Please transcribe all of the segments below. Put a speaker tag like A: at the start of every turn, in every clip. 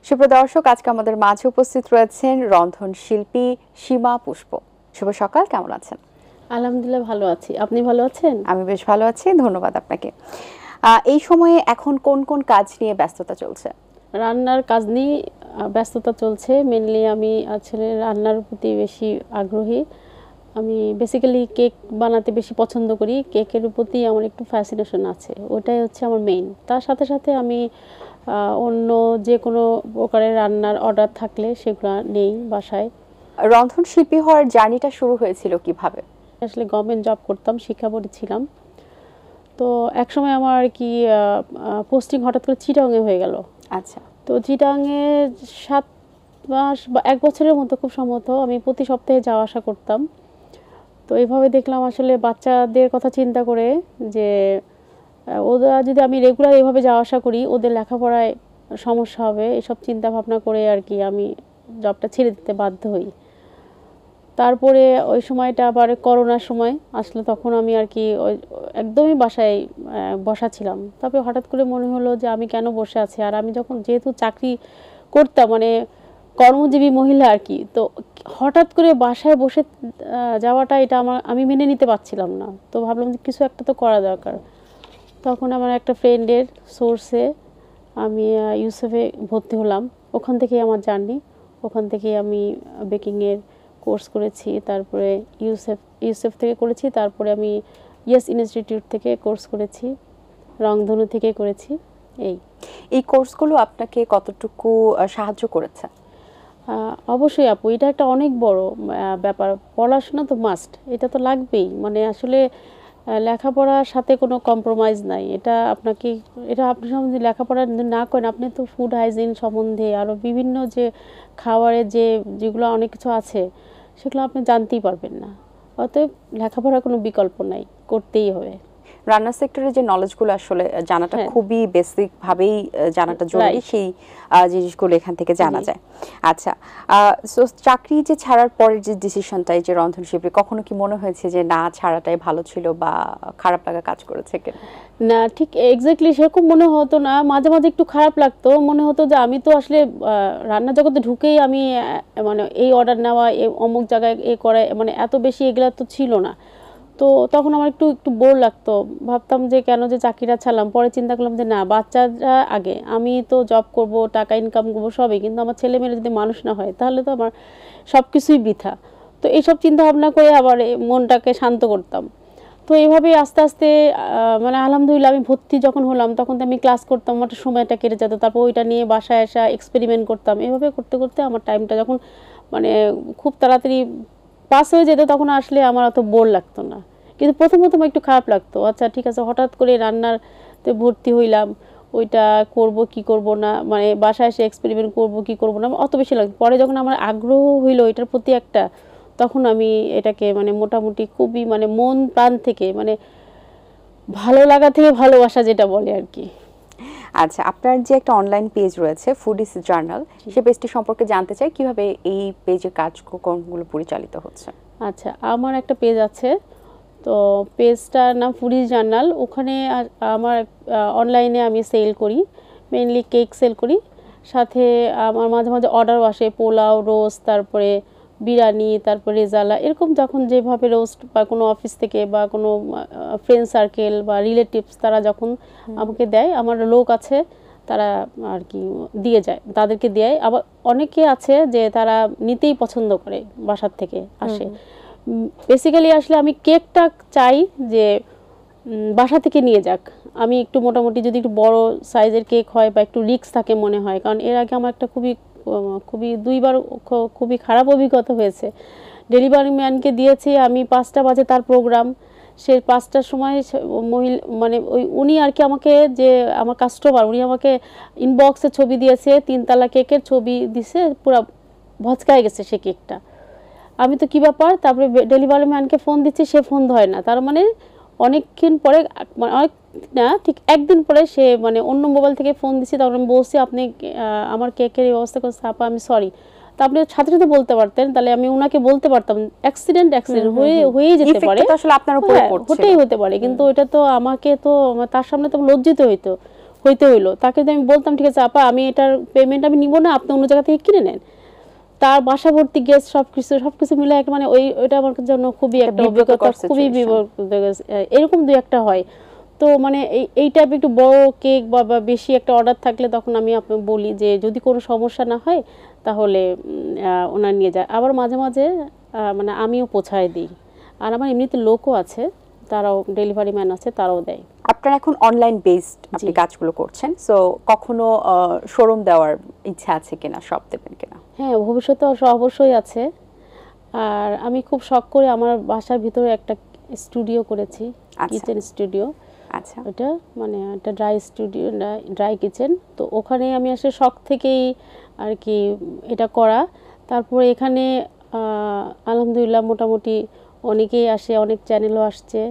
A: সুপ্রিয় দর্শক, আজকে আমাদের মাঝে উপস্থিত রয়েছেন রন্ধন শিল্পী সীমা পুষ্প। শুভ সকাল, কেমন আছেন?
B: আলহামদুলিল্লাহ ভালো আছি, আপনি ভালো আছেন?
A: আমি বেশ ভালো আছি, ধন্যবাদ আপনাকে। এই সময়ে এখন কোন কোন কাজ নিয়ে ব্যস্ততা চলছে?
B: রান্নার কাজ নিয়ে ব্যস্ততা চলছে। মেনলি আমি আসলে রান্নার প্রতি বেশি আগ্রহী। আমি বেসিক্যালি কেক বানাতে বেশি পছন্দ করি। কেকের প্রতি আমার একটু ফ্যাসিনেশন আছে, ওটাই হচ্ছে আমার মেইন। তার সাথে সাথে আমি অন্য যে কোনো প্রকারের রান্নার অর্ডার থাকলে সেগুলো নেই বাসায়।
A: রন্ধন শিল্পী হওয়ার জার্নিটা শুরু হয়েছিল কিভাবে?
B: আসলে গভর্নমেন্ট জব করতাম, শিক্ষাবোর্ডে ছিলাম। তো একসময় আমার আর কি পোস্টিং হঠাৎ করে চিটাগাংয়ে হয়ে গেল।
A: আচ্ছা।
B: তো চিটাগাংয়ে 7 মাস বা 1 বছরের মতো খুব সম্ভবত আমি প্রতি সপ্তাহে যাওয়া আসা করতাম। তো এইভাবে দেখলাম আসলে বাচ্চাদের কথা চিন্তা করে যে ওরা যদি আমি রেগুলার এভাবে যাওয়া আসা করি ওদের লেখাপড়ায় সমস্যা হবে, এসব চিন্তা ভাবনা করে আর কি আমি জবটা ছেড়ে দিতে বাধ্য হই। তারপরে ওই সময়টা আবার করোনার সময় আসলে, তখন আমি আর কি একদমই বাসায় বসা ছিলাম। তারপরে হঠাৎ করে মনে হলো যে আমি কেন বসে আছি, আর আমি যখন যেহেতু চাকরি করতাম মানে কর্মজীবী মহিলা আর কি, তো হঠাৎ করে বাসায় বসে যাওয়াটা এটা আমি মেনে নিতে পারছিলাম না। তো ভাবলাম যে কিছু একটা তো করা দরকার। তখন আমার একটা ফ্রেন্ডের সোর্সে আমি ইউসেফে ভর্তি হলাম। ওখান থেকেই আমার জার্নি, ওখান থেকেই আমি বেকিংয়ের কোর্স করেছি। তারপরে ইউসেফ থেকে করেছি, তারপরে আমি ইয়েস ইনস্টিটিউট থেকে কোর্স করেছি, রংধনু থেকে করেছি। এই
A: কোর্সগুলো আপনাকে কতটুকু সাহায্য করেছে?
B: অবশ্যই আপু, এটা একটা অনেক বড় ব্যাপার। পড়াশোনা তো মাস্ট, এটা তো লাগবেই। মানে আসলে লেখাপড়ার সাথে কোনো কম্প্রোমাইজ নাই। এটা আপনি সম্বন্ধে লেখাপড়া না করেন, আপনি তো ফুড হাইজিন সম্বন্ধে আরও বিভিন্ন যে খাবারের যেগুলো অনেক কিছু আছে সেগুলো আপনি জানতেই পারবেন না। অতএব লেখাপড়ার কোনো বিকল্প নাই, করতেই হবে।
A: রান্নার সেক্টরে যে নলেজগুলো আসলে জানাটা খুবই বেসিক ভাবেই জানাটা জরুরি, সেই জিনিসগুলো এখান থেকে জানা যায়। আচ্ছা, সো চাকরি যে ছাড়ার পরের যে ডিসিশনটা, এই যে রন্ধন শিল্পী, কখনো কি মনে হয়েছে যে না ছাড়াটাই ভালো ছিল বা খারাপ লাগা কাজ করেছে কিনা?
B: না, ঠিক এক্স্যাক্টলি সেরকম মনে হতো না। মাঝে মাঝে একটু খারাপ লাগতো, মনে হতো যে আমি তো আসলে রান্না জগতে ঢুকেই আমি মানে এই অর্ডার নেওয়া, অমুক জায়গায় করা, মানে এত বেশি এগুলা তো ছিল না। তো তখন আমার একটু বোর লাগতো, ভাবতাম যে কেন যে চাকরিটা ছাড়লাম। পরে চিন্তা করলাম যে না, বাচ্চারা আগে, আমি তো জব করব, টাকা ইনকাম করবো সবই, কিন্তু আমার ছেলে মেয়েরা যদি মানুষ না হয় তাহলে তো আমার সব কিছুই বৃথা। তো এইসব চিন্তা ভাবনা করে আবার মনটাকে শান্ত করতাম। তো এইভাবেই আস্তে আস্তে মানে আলহামদুলিল্লাহ আমি ভর্তি যখন হলাম তখন তো আমি ক্লাস করতাম, আমার সময়টা কেটে যেত। তারপর ওইটা নিয়ে বাসায় আসা, এক্সপেরিমেন্ট করতাম। এভাবে করতে করতে আমার টাইমটা যখন মানে খুব তাড়াতাড়ি পাস হয়ে যেত, তখন আসলে আমার অত বোর লাগতো না। কিন্তু প্রথম একটু খারাপ লাগতো। আচ্ছা ঠিক আছে, হঠাৎ করে রান্নাতে ভর্তি হইলাম, ওইটা করব কি করব না, মানে বাসায় এসে এক্সপেরিমেন্ট করব কি করব না, অত বেশি লাগতো। পরে যখন আমার আগ্রহ হইলো এটার প্রতি একটা, তখন আমি এটাকে মানে মোটামুটি খুবই মানে মন প্রাণ থেকে, মানে ভালো লাগা থেকে ভালোবাসা যেটা বলে আর কি।
A: আচ্ছা, আপনার যে একটা অনলাইন পেজ রয়েছে ফুডিস জার্নাল, সেই পেজটি সম্পর্কে জানতে চাই, কিভাবে এই পেজের কাজকর্মগুলো পরিচালিত হচ্ছে?
B: আচ্ছা, আমার একটা পেজ আছে, তো পেজটার নাম ফুডিস জার্নাল। ওখানে আমার অনলাইনে আমি সেল করি, মেইনলি কেক সেল করি। সাথে আমার মাঝে মাঝে অর্ডারও আসে, পোলাও, রোস্ট, তারপরে বিরিয়ানি, তারপরে রেজালা, এরকম যখন যেভাবে রোস্ট বা কোনো অফিস থেকে বা কোনো ফ্রেন্ড সার্কেল বা রিলেটিভস তারা যখন আমাকে দেয়, আমার লোক আছে তারা আর কি দিয়ে যায়, তাদেরকে দেয়। আবার অনেকে আছে যে তারা নিতেই পছন্দ করে, বাসার থেকে আসে। বেসিক্যালি আসলে আমি কেকটা চাই যে বাসা থেকে নিয়ে যাক। আমি একটু মোটামুটি যদি একটু বড় সাইজের কেক হয় বা একটু রিস্ক থাকে মনে হয়, কারণ এর আগে আমার একটা খুবই 2বার খুবই খারাপ অভিজ্ঞতা হয়েছে। ডেলিভারি ম্যানকে দিয়েছি আমি, 5টা বাজে তার প্রোগ্রাম, সে 5টার সময় মানে উনি আর কি আমাকে, যে আমার কাস্টমার, উনি আমাকে ইনবক্সে ছবি দিয়েছে, 3তলা কেকের ছবি দিছে, পুরো ভচকায় গেছে সে কেকটা। আমি তো কী ব্যাপার, তারপরে ডেলিভারি ম্যানকে ফোন দিচ্ছি, সে ফোন ধরে না। তার মানে অনেকক্ষণ পরে, অনেক না ঠিক একদিন পরে সে মানে অন্য মোবাইল থেকে ফোন দিচ্ছি, তখন আমি বলছি আপনি আমার কেকের এই অবস্থা করছে, আপা আমি সরি। তা আপনি সাথে সাথে বলতে পারতেন, তাহলে আমি ওনাকে বলতে পারতাম। অ্যাক্সিডেন্ট হয়েই যেতে পারে,
A: আসলে আপনার উপরে
B: হতেই হতে পারে, কিন্তু এটা তো আমাকে তো তার সামনে তো লজ্জিত হইতো। হইতে হইলো। তাকে যদি আমি বলতাম ঠিক আছে আপা আমি এটার পেমেন্ট আমি নিব না, আপনি অন্য জায়গা থেকে কিনে নেন, তার বাসাভর্তি গেস্ট সবকিছু মিলে একটা মানে ওইটা আমার জন্য খুবই একটা অভিজ্ঞতা, খুবই এরকম দুই একটা হয়। তো মানে এই টাইপ একটু বড় কেক বা বেশি একটা অর্ডার থাকলে তখন আমি বলি যে যদি কোনো সমস্যা না হয় তাহলে ওনার নিয়ে যায়। আবার মাঝে মাঝে মানে আমিও পৌঁছায় দিই, আর আমার এমনিতে লোকও আছে, তারাও ডেলিভারি ম্যান আছে, তারাও দেয়।
A: আপনারা এখন অনলাইন বেসড আপনি কাজগুলো করছেন, সো কখনো শোরুম দেওয়ার ইচ্ছা আছে কিনা, শপ দেবেন কিনা?
B: হ্যাঁ, ভবিষ্যতে অবশ্যই আছে। আর আমি খুব শখ করে আমার বাসার ভিতরে একটা স্টুডিও করেছি, কিচেন স্টুডিও।
A: আচ্ছা,
B: এটা মানে একটা ড্রাই কিচেন। তো ওখানে আমি আসলে শখ থেকেই আর কি এটা করা। তারপরে এখানে আলহামদুলিল্লাহ মোটামুটি অনেকেই আসে, অনেক চ্যানেলও আসছে,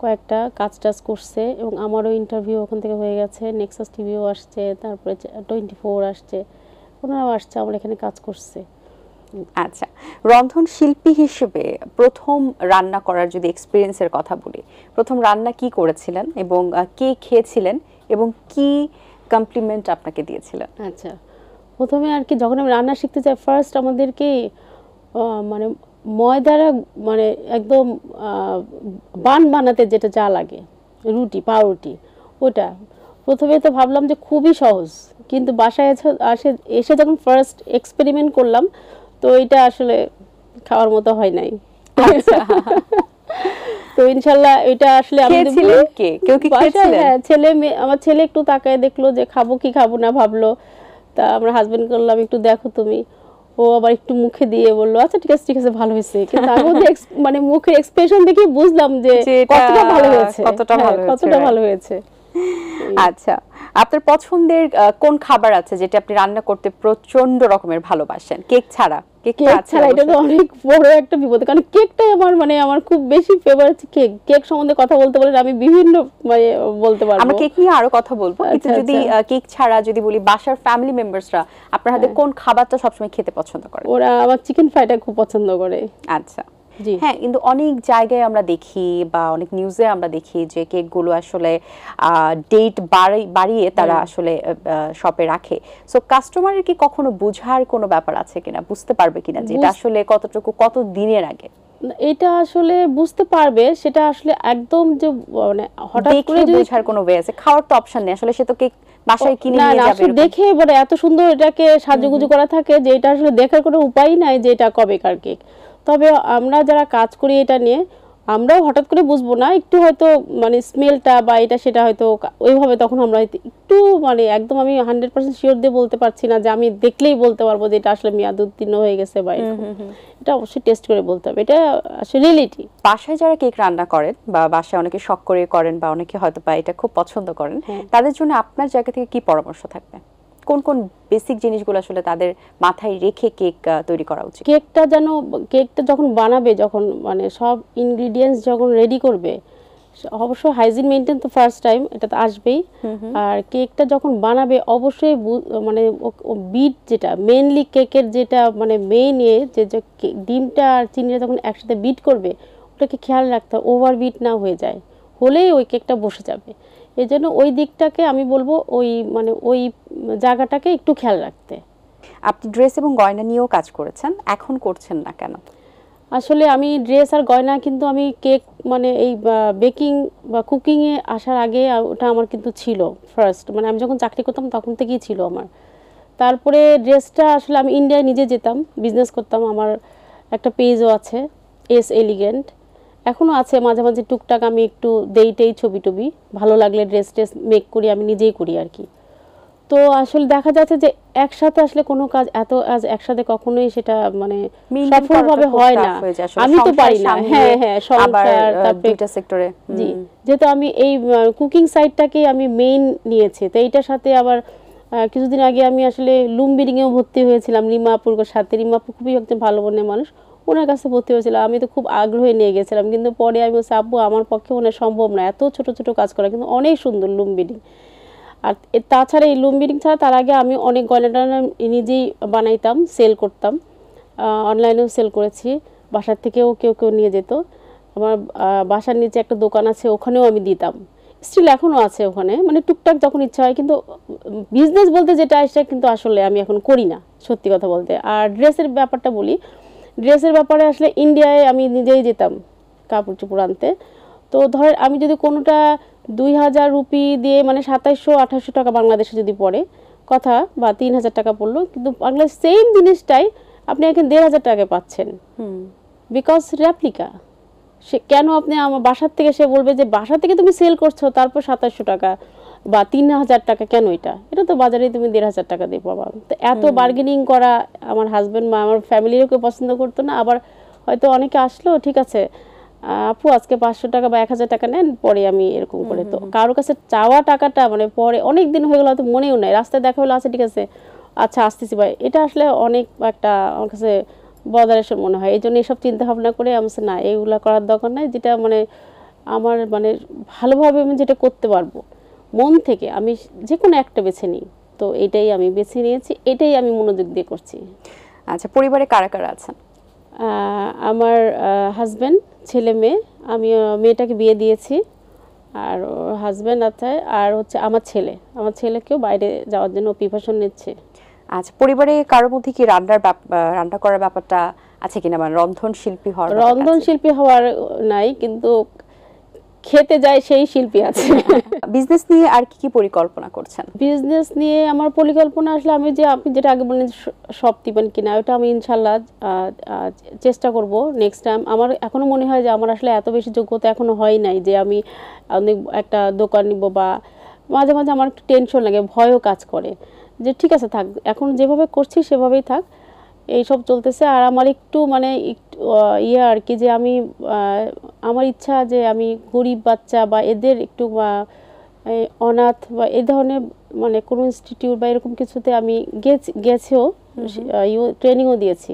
B: কয়েকটা কাজ করছে, এবং আমারও ইন্টারভিউ ওখান থেকে হয়ে গেছে। নেক্সাস টিভিও আসছে, তারপরে 24 আসছে, ওনারাও আসছে, আমার এখানে কাজ করছে।
A: আচ্ছা, রন্ধন শিল্পী হিসেবে প্রথম রান্না করার যদি এক্সপিরিয়েন্সের কথা বলি, প্রথম রান্না কি করেছিলেন এবং কে খেয়েছিলেন এবং কি কমপ্লিমেন্ট আপনাকে দিয়েছিলেন?
B: আচ্ছা, প্রথমে আর কি যখন আমি রান্না শিখতে যাই, ফার্স্ট আমাদেরকে মানে ময়দারা মানে একদম বান বানাতে যেটা যা লাগে, পাউরুটি, ওটা প্রথমে তো ভাবলাম যে খুবই সহজ, কিন্তু বাসায় এসে যখন ফার্স্ট এক্সপেরিমেন্ট করলাম, তো এটা আসলে খাওয়ার মতো হয় নাই। তো ইনশাআল্লাহ এটা আসলে আমি আমার ছেলে একটু তাকায় দেখলো যে খাবো কি খাবো না ভাবলো, তা আমরা হাজবেন্ড করলাম একটু দেখো তুমি, ও আবার একটু মুখে দিয়ে বললো আচ্ছা ঠিক আছে ভালো হয়েছে, কিন্তু আমি মানে মুখের এক্সপ্রেশন দেখে বুঝলাম যে কতটা ভালো হয়েছে।
A: আচ্ছা, আপনার পছন্দের কোন খাবার আছে যেটা আপনি রান্না করতে প্রচন্ড রকমের ভালোবাসেন, কেক ছাড়া?
B: কেক ছাড়া এটা তো অনেক বড় একটা বিপদ, কারণ কেকটাই আমার খুব বেশি ফেভারিট। কেক সম্বন্ধে কথা বলতে বলেন আমি বিভিন্ন মানে বলতে পারবো,
A: আমরা কেক নিয়ে আরো কথা বলবো, কিন্তু যদি কেক ছাড়া যদি বলি বাসার ফ্যামিলি মেম্বারসরা আপনার হাতে কোন খাবারটা সবসময় খেতে পছন্দ করে?
B: ওরা আমার চিকেন ফ্রাইটা খুব পছন্দ করে।
A: আচ্ছা, হ্যাঁ, কিন্তু অনেক জায়গায় আমরা দেখি বা অনেক নিউজে আমরা দেখি যে কেকগুলো আসলে ডেট বাড়িয়ে তারা আসলে শপে রাখে। সো কাস্টমারের কি কখনো বোঝার কোনো ব্যাপার আছে কিনা, বুঝতে পারবে কিনা যে এটা আসলে কত দিনের আগে?
B: এটা আসলে বুঝতে পারবে, সেটা আসলে একদম যে মানে হঠাৎ করে
A: বোঝার কোনো ওয়ে আছে? খাওয়ার তো অপশন নেই আসলে, সে তো কেক বাসায় কিনে নিয়ে যাবে,
B: আসলে দেখে মানে এত সুন্দর এটাকে সাজুগুজু করা থাকে যে এটা আসলে দেখার কোনো উপায় নাই যে এটা কবেকার কেক। তবে আমরা যারা কাজ করি এটা নিয়ে, আমরাও হঠাৎ করে বুঝবো না, একটু হয়তো মানে স্মেলটা বা এটা সেটা হয়তো ওইভাবে তখন আমরা একটু মানে একদম আমি 100% শিওর দিয়ে বলতে পারছি না যে আমি দেখলেই বলতে পারবো যে এটা আসলে মেয়াদ উত্তীর্ণ হয়ে গেছে বা এটা অবশ্যই টেস্ট করে বলতে হবে, এটা আসলে রিয়েলিটি।
A: বাসায় যারা কেক রান্না করেন বা বাসায় অনেকে শখ করে করেন বা অনেকে হয়তো বা এটা খুব পছন্দ করেন, তাদের জন্য আপনার জায়গা থেকে কি পরামর্শ থাকবে? কোন কোন বেসিক জিনিসগুলো আসলে তাদের মাথায় রেখে কেক তৈরি করা উচিত?
B: কেকটা যখন বানাবে, যখন মানে সব ইনগ্রেডিয়েন্টস যখন রেডি করবে, অবশ্যই হাইজিন মেইনটেইন তো ফার্স্ট টাইম, এটা তো আসবেই। আর কেকটা যখন বানাবে অবশ্যই মানে বিট যেটা মেইনলি কেকের যেটা মানে মেইন যে ডিমটা আর চিনিটা যখন একসাথে বিট করবে, ওটাকে খেয়াল রাখতে হবে ওভার বিট না হয়ে যায়, হলেই ওই কেকটা বসে যাবে। এই জন্য ওই দিকটাকে আমি বলবো ওই জায়গাটাকে একটু খেয়াল রাখতে।
A: আপনি ড্রেস এবং গয়না নিয়েও কাজ করেছেন, এখন করছেন না কেন?
B: আসলে আমি ড্রেস আর গয়না কিন্তু আমি কেক মানে এই বেকিং বা কুকিংয়ে আসার আগে ওটা আমার কিন্তু ছিল ফার্স্ট, মানে আমি যখন চাকরি করতাম তখন থেকেই ছিল আমার। তারপরে ড্রেসটা আসলে আমি ইন্ডিয়ায় নিজে যেতাম, বিজনেস করতাম, আমার একটা পেজও আছে এস এলিগেন্ট, এখনও আছে, মাঝে মাঝে টুকটাক আমি একটু দেইটেই ছবি টবি, ভালো লাগলে ড্রেস মেক করি, আমি নিজেই করি আর কি। তো আসলে দেখা যাচ্ছে যে একসাথে আসলে কোনো কাজ একসাথে কখনোই সেটা মানে সফলভাবে হয় না, আমি তো পারি না। হ্যাঁ সংসার, তারপরে সেক্টরে জি, যেহেতু আমি এই কুকিং সাইডটাকে আমি মেইন নিয়েছি, তো এইটার সাথে আবার কিছুদিন আগে আমি আসলে লুম বিডিংয়েও ভর্তি হয়েছিলাম রিমাপুর সাথে। রিমাপুর খুবই একজন ভালো মনের মানুষ, ওনার কাছে ভর্তি হয়েছিলাম, আমি তো খুব আগ্রহে নিয়ে গেছিলাম, কিন্তু পরে আমি বলছি আব্বু আমার পক্ষে মনে সম্ভব না এত ছোট ছোট কাজ করা, কিন্তু অনেক সুন্দর লুম বিডিং। আর তাছাড়া এই লুম বিডিং ছাড়া তার আগে আমি অনেক গয়না নিজেই বানাইতাম, সেল করতাম, অনলাইনেও সেল করেছি, বাসার থেকেও কেউ নিয়ে যেত। আমার বাসার নিচে একটা দোকান আছে, ওখানেও আমি দিতাম, স্টিল এখনও আছে ওখানে, মানে টুকটাক যখন ইচ্ছা হয়, কিন্তু বিজনেস বলতে যেটা আসে কিন্তু আসলে আমি এখন করি না সত্যি কথা বলতে। আর ড্রেসের ব্যাপারটা বলি, ড্রেসের ব্যাপারে আসলে ইন্ডিয়ায় আমি নিজেই যেতাম কাপড় চোপড় আনতে। তো ধরেন আমি যদি কোনোটা 2000 রুপি দিয়ে, মানে 2700-2800 টাকা বাংলাদেশে যদি পড়ে কথা, বা 3000 টাকা পড়লো, কিন্তু বাংলাদেশ সেম জিনিসটাই আপনি এখন 1500 টাকায় পাচ্ছেন, বিকজ রেপ্লিকা। সে কেন আপনি আমার বাসার থেকে, সে বলবে যে বাসা থেকে তুমি সেল করছো তারপর 2700 টাকা বা 3000 টাকা, কেন এটা তো বাজারে তুমি 1500 টাকা দিয়ে পাবা। তো এত বার্গেনিং করা আমার হাজব্যান্ড বা আমার ফ্যামিলিরও কেউ পছন্দ করতো না। আবার হয়তো অনেকে আসলো, ঠিক আছে আপু আজকে 500 টাকা বা 1000 টাকা নেন, পরে আমি এরকম করে। তো কারোর কাছে চাওয়া টাকাটা মানে পরে অনেক দিন হয়ে গেলো হয়তো মনেও নাই, রাস্তায় দেখা হলো, আচ্ছা ঠিক আছে আচ্ছা আসতেছি ভাই, এটা আসলে অনেক একটা আমার কাছে বদারেশন মনে হয়। এই জন্য এসব চিন্তা ভাবনা করে আমি না, এইগুলা করার দরকার নাই, যেটা মানে আমার মানে ভালোভাবে আমি যেটা করতে পারবো মন থেকে, আমি যে কোনো একটা বেছে নিই। তো এটাই আমি বেছে নিয়েছি, এটাই আমি মনোযোগ দিয়ে করছি।
A: আচ্ছা, পরিবারে কারা কারা আছেন?
B: আমার হাজব্যান্ড, ছেলে মেয়ে। আমি মেয়েটাকে বিয়ে দিয়েছি, আর হাজব্যান্ড আছে, আর হচ্ছে আমার ছেলেকেও বাইরে যাওয়ার জন্য প্রিপারেশন নিচ্ছে।
A: আচ্ছা, পরিবারে কারোর মধ্যে কি রান্না করার ব্যাপারটা আছে কিনা, মানে রন্ধন
B: শিল্পী হওয়ার নাই, কিন্তু খেতে যায় সেই শিল্পী আছে।
A: বিজনেস নিয়ে আর কি কি পরিকল্পনা করছেন?
B: বিজনেস নিয়ে আমার পরিকল্পনা আসলে আপনি যেটা আগে বললেন শপ দিবেন কিনা, ওটা আমি ইনশাল্লাহ চেষ্টা করব নেক্সট টাইম। আমার এখনো মনে হয় যে আমার আসলে এত বেশি যোগ্যতা এখনো হয় নাই যে আমি অনেক একটা দোকান নিব, বা মাঝে মাঝে আমার একটু টেনশন লাগে, ভয়ও কাজ করে যে ঠিক আছে থাক, এখন যেভাবে করছি সেভাবেই থাক, এইসব চলতেছে। আর আমার একটু মানে আর কি, যে আমি আমার ইচ্ছা যে আমি গরিব বাচ্চা বা এদের একটু অনাথ বা এই ধরনের মানে কোনো ইনস্টিটিউট বা এরকম কিছুতে আমি গেছেও, ট্রেনিংও দিয়েছি,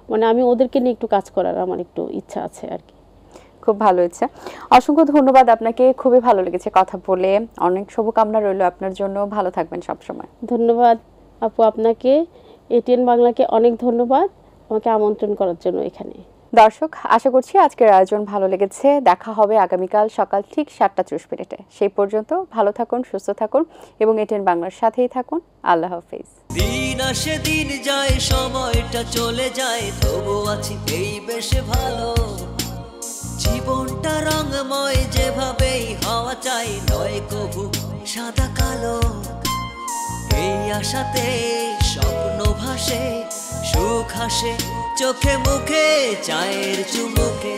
B: মানে আমি ওদেরকে নিয়ে একটু কাজ করার আমার একটু ইচ্ছা আছে আর কি।
A: খুব ভালো ইচ্ছা। অসংখ্য ধন্যবাদ আপনাকে, খুবই ভালো লেগেছে কথা বলে। অনেক শুভকামনা রইল আপনার জন্য, ভালো থাকবেন সব সময়।
B: ধন্যবাদ আপু আপনাকে, এটিএন বাংলাকে অনেক ধন্যবাদ আমাকে আমন্ত্রণ করার জন্য এখানে।
A: দর্শক, আশা করছি আজকের আয়োজন ভালো লেগেছে। দেখা হবে আগামীকাল সকাল ঠিক 7:30। সেই পর্যন্ত ভালো থাকুন, সুস্থ থাকুন এবং এটিএন বাংলার সাথেই থাকুন। আল্লাহ হাফেজ।
C: দিন আসে দিন যায়, সময়টা চলে যায়, তবু আছি এই বেশ ভালো। জীবনটা রঙময়, যেভাবেই হওয়া চাই, নয় কবু সাদা কালো। এই আশাতে স্বপ্ন ভাসে, সুখ হাসে চোখে মুখে, চায়ের চুমুকে।